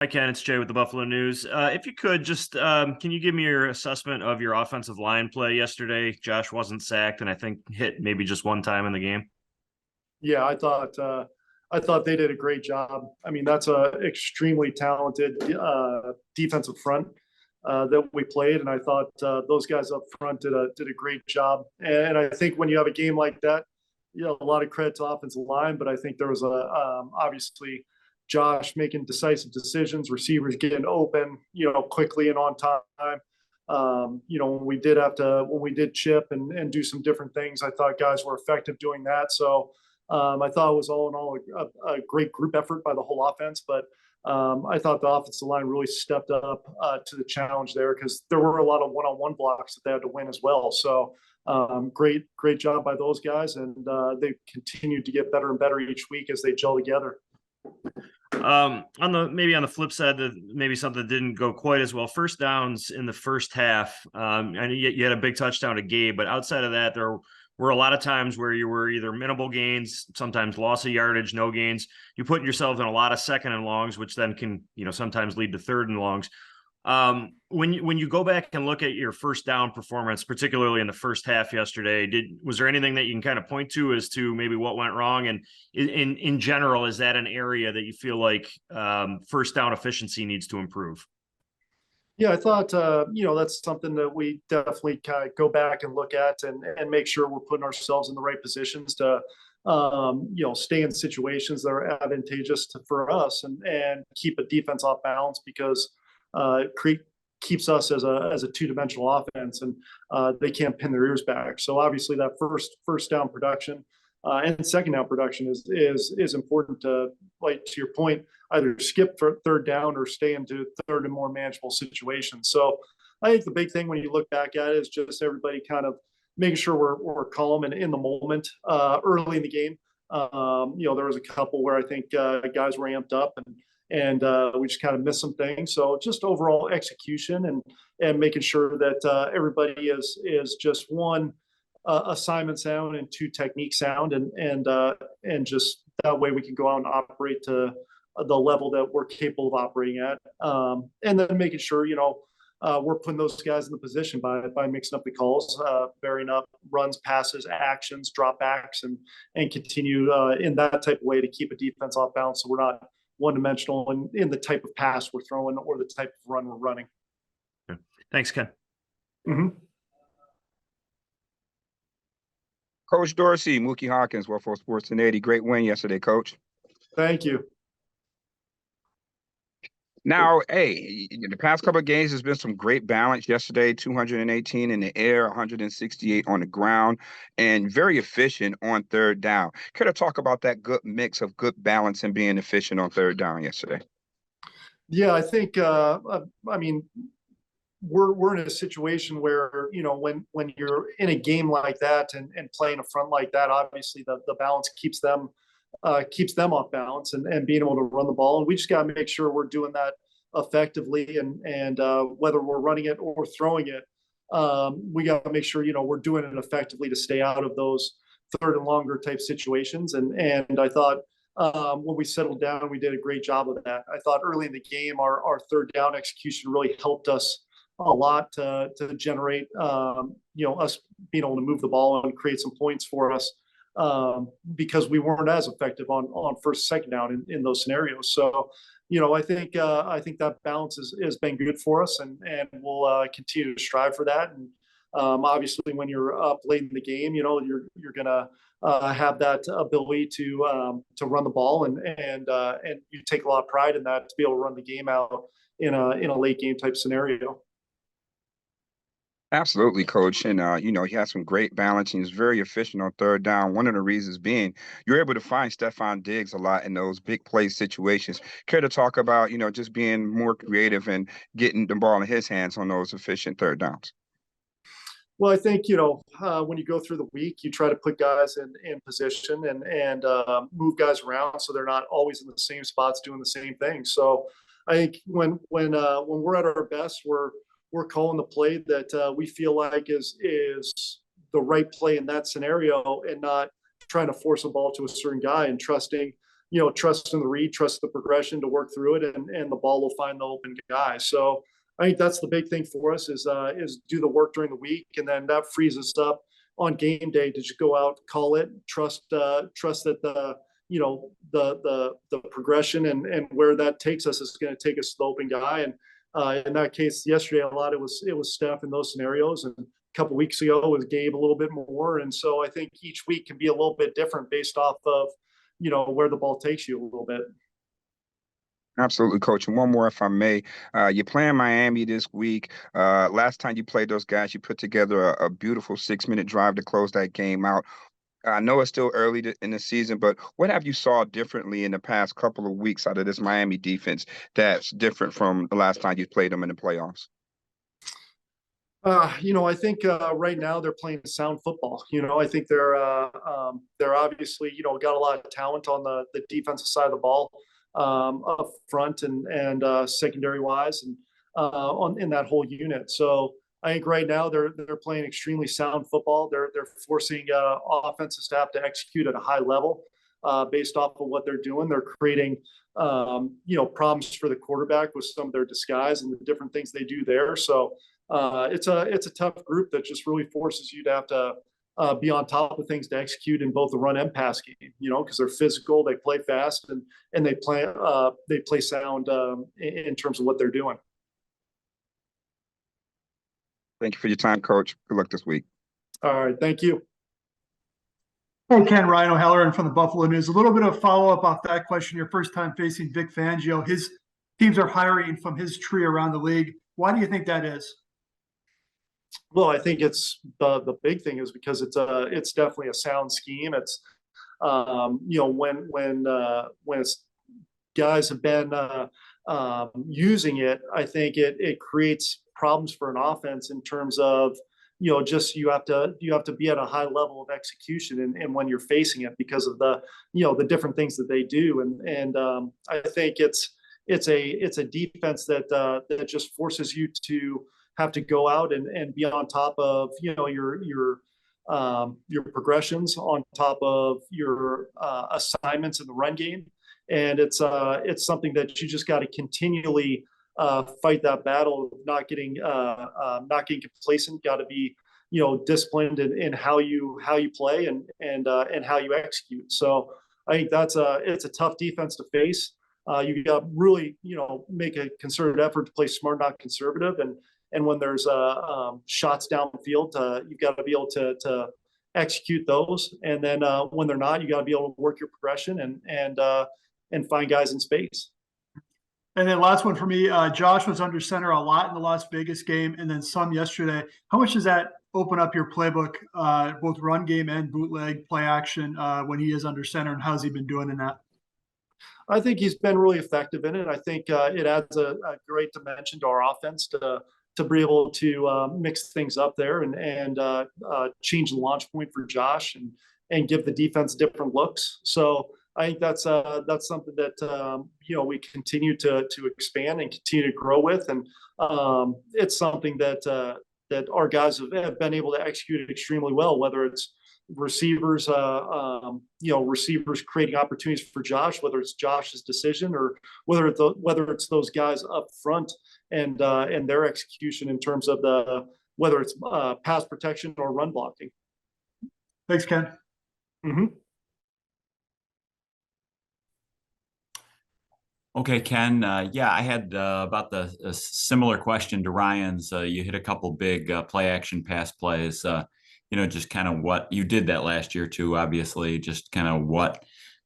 Hi, Ken. It's Jay with the Buffalo News. If you could just, can you give me your assessment of your offensive line play yesterday? Josh wasn't sacked, and I think hit maybe just one time in the game. Yeah, I thought they did a great job. I mean, that's a extremely talented defensive front that we played, and I thought those guys up front did a great job. And I think when you have a game like that, a lot of credit to offensive line, but I think there was obviously Josh making decisive decisions, receivers getting open, quickly and on time. When we did chip and do some different things, I thought guys were effective doing that. So I thought it was all in all a great group effort by the whole offense, but I thought the offensive line really stepped up to the challenge there because there were a lot of one-on-one blocks that they had to win as well. So great job by those guys, and they continued to get better and better each week as they gel together. On the flip side, that maybe something didn't go quite as well. First downs in the first half. And you had a big touchdown to Gabe, but outside of that, there were a lot of times where you were either minimal gains, sometimes loss of yardage, no gains. You put yourself in a lot of second and longs, which then can, sometimes lead to third and longs. When you go back and look at your first down performance, particularly in the first half yesterday, was there anything that you can kind of point to as to maybe what went wrong? And in general, is that an area that you feel like first down efficiency needs to improve? Yeah, I thought, that's something that we definitely kind of go back and look at and make sure we're putting ourselves in the right positions to, stay in situations that are advantageous for us and keep a defense off balance because it keeps us as a two-dimensional offense and they can't pin their ears back. So obviously that first down production and second down production is important to, like to your point, either skip for third down or stay into third and more manageable situations. So I think the big thing when you look back at it is just everybody kind of making sure we're calm and in the moment early in the game. There was a couple where I think guys were amped up and we just kind of missed some things. So just overall execution and making sure that everybody is just one assignment sound and two technique sound and just that way we can go out and operate to the level that we're capable of operating at, and then making sure we're putting those guys in the position by mixing up the calls, varying up runs, passes, actions, dropbacks, and continue in that type of way to keep a defense off balance so we're not one dimensional in the type of pass we're throwing or the type of run we're running. Okay. Thanks, Ken. Mm-hmm. Coach Dorsey, Mookie Hawkins, World Sports 1080. Great win yesterday, Coach. Thank you. Now, hey, in the past couple of games, there's been some great balance. Yesterday, 218 in the air, 168 on the ground, and very efficient on third down. Could I talk about that good mix of good balance and being efficient on third down yesterday? Yeah, I think, we're in a situation where, when you're in a game like that and playing a front like that, obviously the balance keeps them off balance and being able to run the ball. And we just got to make sure we're doing that effectively. And whether we're running it or throwing it, we got to make sure, we're doing it effectively to stay out of those third and longer type situations. And I thought when we settled down, we did a great job of that. I thought early in the game, our third down execution really helped us a lot to generate, us being able to move the ball and create some points for us. Because we weren't as effective on first, second down in those scenarios. So, I think that balance has been good for us, and we'll continue to strive for that. And obviously, when you're up late in the game, you're gonna have that ability to run the ball, and you take a lot of pride in that to be able to run the game out in a late game type scenario. Absolutely, Coach. And, he had some great balance. He was very efficient on third down. One of the reasons being you're able to find Stefon Diggs a lot in those big play situations. Care to talk about, just being more creative and getting the ball in his hands on those efficient third downs? Well, I think, when you go through the week, you try to put guys in position and move guys around so they're not always in the same spots doing the same thing. So I think when we're at our best, we're calling the play that we feel like is the right play in that scenario and not trying to force a ball to a certain guy and trusting trust in the read, trust the progression to work through it, and the ball will find the open guy. So I think that's the big thing for us is do the work during the week, and then that frees us up on game day to just go out, call it, trust that the progression and where that takes us is going to take us to the open guy. And in that case, yesterday a lot it was Steph in those scenarios, and a couple of weeks ago it was Gabe a little bit more. And so I think each week can be a little bit different based off of where the ball takes you a little bit. Absolutely, coach. And one more, if I may. You're playing Miami this week. Last time you played those guys, you put together a beautiful 6-minute drive to close that game out. I know it's still early in the season, but what have you saw differently in the past couple of weeks out of this Miami defense that's different from the last time you played them in the playoffs? I think right now they're playing sound football. I think they're obviously got a lot of talent on the defensive side of the ball, up front and secondary wise, and in that whole unit. So I think right now they're playing extremely sound football. They're forcing offensive staff to execute at a high level based off of what they're doing. They're creating problems for the quarterback with some of their disguise and the different things they do there. So it's a tough group that just really forces you to have to be on top of things to execute in both the run and pass game, because they're physical, they play fast, and they play sound in terms of what they're doing. Thank you for your time, coach. Good luck this week. All right. Thank you. Hey, Ken, Ryan O'Halloran from the Buffalo News. A little bit of follow-up off that question. Your first time facing Vic Fangio. His teams are hiring from his tree around the league. Why do you think that is? Well, I think it's the big thing is because it's definitely a sound scheme. It's when it's guys have been using it, I think it creates problems for an offense in terms of just you have to be at a high level of execution and when you're facing it because of the different things that they do. And I think it's a defense that just forces you to have to go out and be on top of your progressions, on top of your assignments in the run game. And it's something that you just got to continually fight that battle of not getting complacent. Got to be disciplined in how you play and how you execute. So I think it's a tough defense to face. You got to really make a concerted effort to play smart, not conservative. And when there's shots downfield, you've got to be able to execute those. And then when they're not, you got to be able to work your progression and find guys in space. And then last one for me, Josh was under center a lot in the Las Vegas game and then some yesterday. How much does that open up your playbook, both run game and bootleg play action when he is under center, and how's he been doing in that? I think he's been really effective in it. I think it adds a great dimension to our offense to be able to mix things up there and change the launch point for Josh and give the defense different looks. So I think that's something that we continue to expand and continue to grow with, and it's something that our guys have been able to execute extremely well. Whether it's receivers, receivers creating opportunities for Josh, whether it's Josh's decision or whether it's those guys up front and their execution in terms of whether it's pass protection or run blocking. Thanks, Ken. Mm-hmm. Okay, Ken. I had about a similar question to Ryan's. You hit a couple big play action pass plays. Just kind of what you did that last year too, obviously. Just kind of what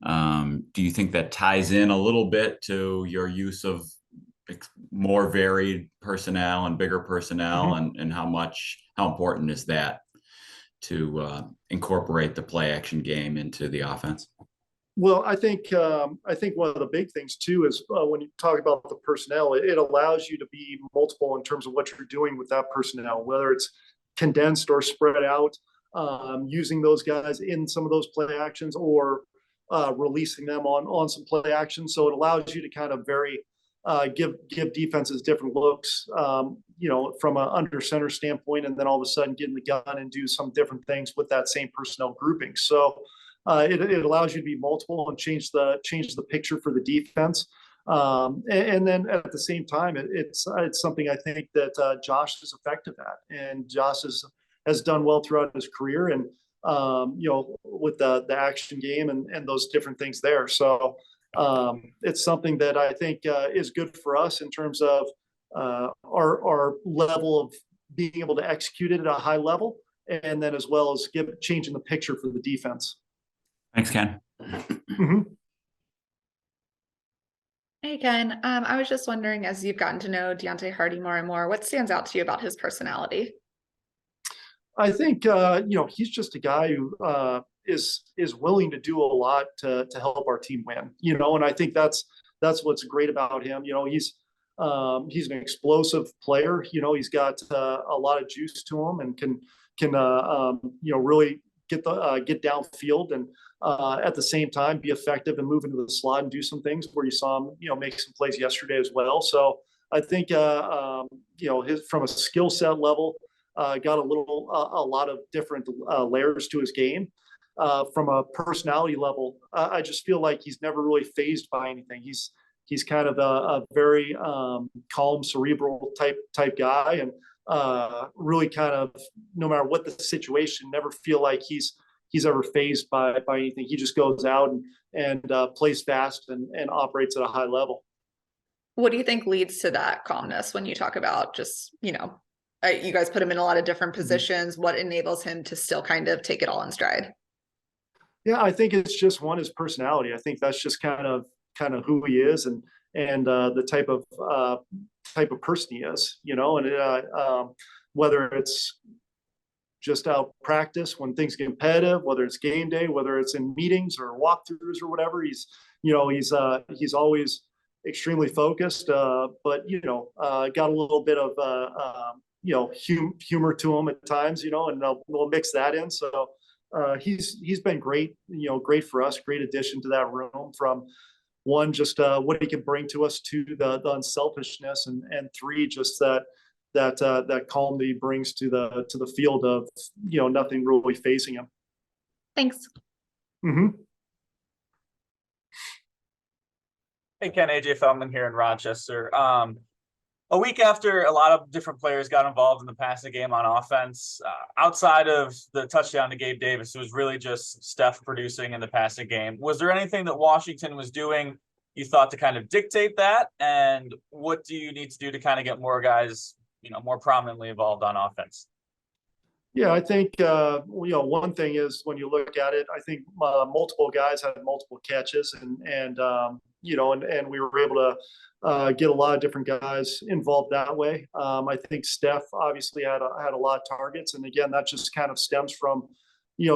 do you think that ties in a little bit to your use of more varied personnel and bigger personnel, and how important is that to incorporate the play action game into the offense? Well, I think one of the big things too is when you talk about the personnel, it allows you to be multiple in terms of what you're doing with that personnel, whether it's condensed or spread out, using those guys in some of those play actions or releasing them on some play actions. So it allows you to kind of give defenses different looks, from an under center standpoint, and then all of a sudden get in the gun and do some different things with that same personnel grouping. So it allows you to be multiple and change the picture for the defense. And then at the same time, it's something I think that Josh is effective at, and Josh has done well throughout his career, and with the action game and those different things there. So it's something that I think is good for us in terms of our level of being able to execute it at a high level, and then as well as changing the picture for the defense. Thanks, Ken. Mm-hmm. Hey, Ken. I was just wondering, as you've gotten to know Deontay Hardy more and more, what stands out to you about his personality? I think he's just a guy who is willing to do a lot to help our team win. And I think that's what's great about him. He's an explosive player. He's got a lot of juice to him, and can really get downfield, and at the same time be effective and move into the slot and do some things where you saw him make some plays yesterday as well. So I think his, from a skill set level, got a lot of different layers to his game. From a personality level, I just feel like he's never really fazed by anything. He's kind of a very calm, cerebral type guy, and really kind of, no matter what the situation, never feel like he's ever fazed by anything. He just goes out and plays fast and operates at a high level. What do you think leads to that calmness when you talk about just, you guys put him in a lot of different positions? What enables him to still kind of take it all in stride? Yeah, I think it's just his personality. I think that's just kind of who he is, and the type of person he is, and whether it's just out practice when things get competitive, whether it's game day, whether it's in meetings or walkthroughs or whatever, he's always extremely focused, but got a little bit of humor to him at times, and we'll mix that in. So he's been great, great for us, great addition to that room, from one, just what he can bring to us, to the unselfishness, and three, just that calm that he brings to the field of, nothing really facing him. Thanks. Mm-hmm. Hey, Ken, AJ Feldman here in Rochester. A week after a lot of different players got involved in the passing game on offense, outside of the touchdown to Gabe Davis, it was really just Steph producing in the passing game. Was there anything that Washington was doing you thought to kind of dictate that? And what do you need to do to kind of get more guys, more prominently involved on offense? Yeah, I think, one thing is, when you look at it, I think multiple guys had multiple catches, and we were able to get a lot of different guys involved that way. I think Steph obviously had a lot of targets, and again, that just kind of stems from,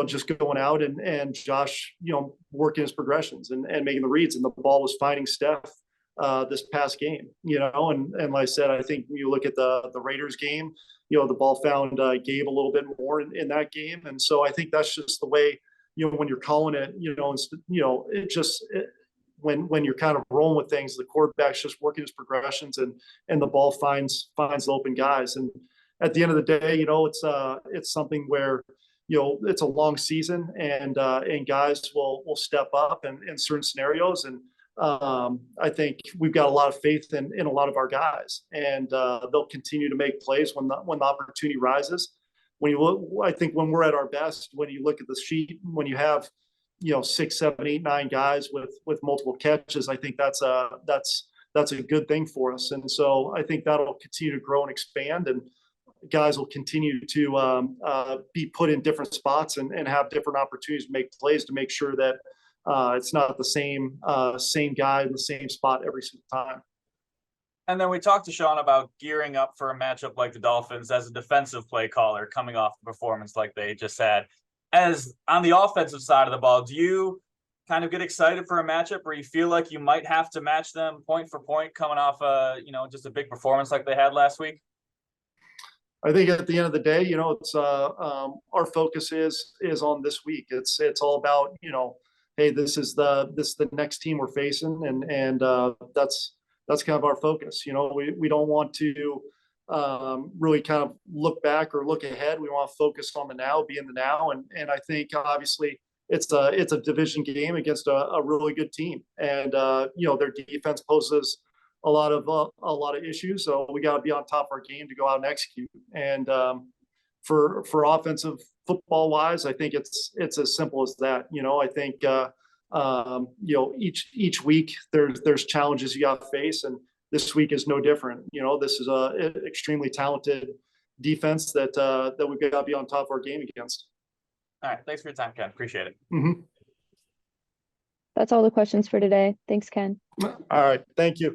just going out and Josh, working his progressions and making the reads, and the ball was finding Steph this past game, and like I said, I think when you look at the Raiders game, the ball found Gabe a little bit more in that game. And so I think that's just the way, when you're calling it, when you're kind of rolling with things, the quarterback's just working his progressions, and the ball finds the open guys. And at the end of the day, it's something where, it's a long season, and guys will step up in certain scenarios. And I think we've got a lot of faith in a lot of our guys, and they'll continue to make plays when the opportunity rises. I think when we're at our best, when you look at the sheet, when you have 6, 7, 8, 9 guys with multiple catches, I think that's a good thing for us. And so I think that'll continue to grow and expand, and guys will continue to be put in different spots and have different opportunities to make plays, to make sure that it's not the same guy in the same spot every single time. And then we talked to Sean about gearing up for a matchup like the Dolphins as a defensive play caller, coming off a performance like they just had. As on the offensive side of the ball, do you kind of get excited for a matchup where you feel like you might have to match them point for point, coming off just a big performance like they had last week? I think at the end of the day, it's our focus is on this week. It's all about, hey, this is the next team we're facing, and that's kind of our focus. We don't want to really kind of look back or look ahead. We want to focus on the now, be in the now, and I think obviously it's a division game against a really good team, and their defense poses a lot of issues. So we got to be on top of our game to go out and execute. And for offensive football wise, I think it's as simple as that. I think each week there's challenges you got to face, and this week is no different. This is a extremely talented defense that we've got to be on top of our game against. All right. Thanks for your time, Ken. Appreciate it. Mm-hmm. That's all the questions for today. Thanks, Ken. All right. Thank you.